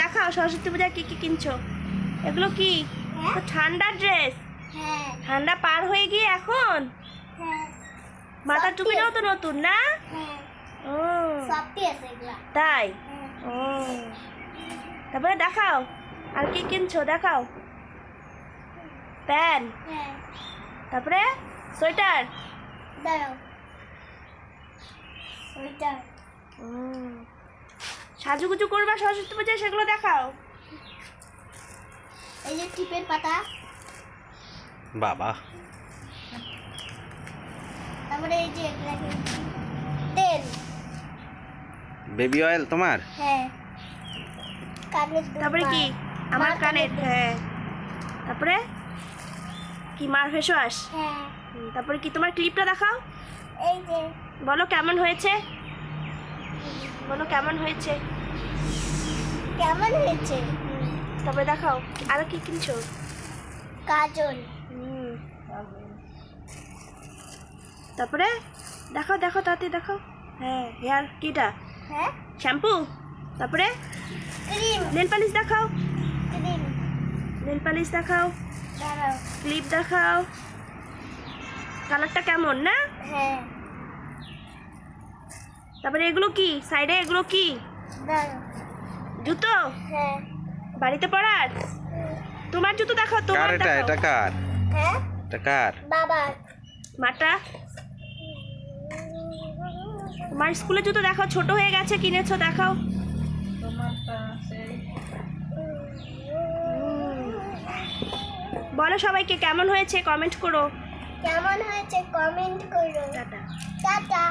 দেখাও সরস্বতী পূজায় কি কি কিনছো? এগুলো কি? তো ঠান্ডার ড্রেস। ঠান্ডা পার হয়ে গিয়ে এখন মাথার টুপিটাও তো নতুন না? ও তাই? ও তারপরে দেখাও আর কি কিনছো, দেখাও। প্যান্ট, তারপরে সোয়েটার। সাজুগুজু করবা সরস্বতী পূজায়, সেগুলো দেখাও। এই যে টিপের পাতা, বাবা। তারপরে এই যে তেল, বেবি অয়েল তোমার? হ্যাঁ। কানের তারপরে কি? আমার কানের, হ্যাঁ। তারপরে কি? মার ফেস ওয়াশ। হ্যাঁ। তারপরে কি? তোমার ক্লিপটা দেখাও। এই যে বলো কেমন হয়েছে, বলো কেমন হয়েছে। কেমন হয়েছে? তারপরে দেখাও আর কি কিনছো। কাজল। তারপরে দেখাও দেখাও তাড়াতাড়ি দেখাও। হ্যাঁ হেয়ার কিটা? হ্যাঁ। শ্যাম্পু। তারপরে ক্রিম। নেল পালিশ দেখাও, ক্রিম। নেল পালিশ দেখাও, দাঁড়াও। ক্লিপ দেখাও। কালারটা কেমন না? হ্যাঁ। তারপরে এগুলো কি সাইডে, এগুলো কি? দাঁড়াও। জুতো হ্যাঁ। বাড়িতে পরার। তোমার জুতো দেখাও, কার তোমার এটা? দেখাও। এটা কার? হ্যাঁ। এটা কার? বাবার। মাটা তোমার স্কুলে জুতো দেখাও, ছোট হয়ে গেছে, কিনেছো দেখাও। বলো সবাইকে কেমন হয়েছে, কমেন্ট করো। কেমন হয়েছে কমেন্ট করো। টাটা। টাটা।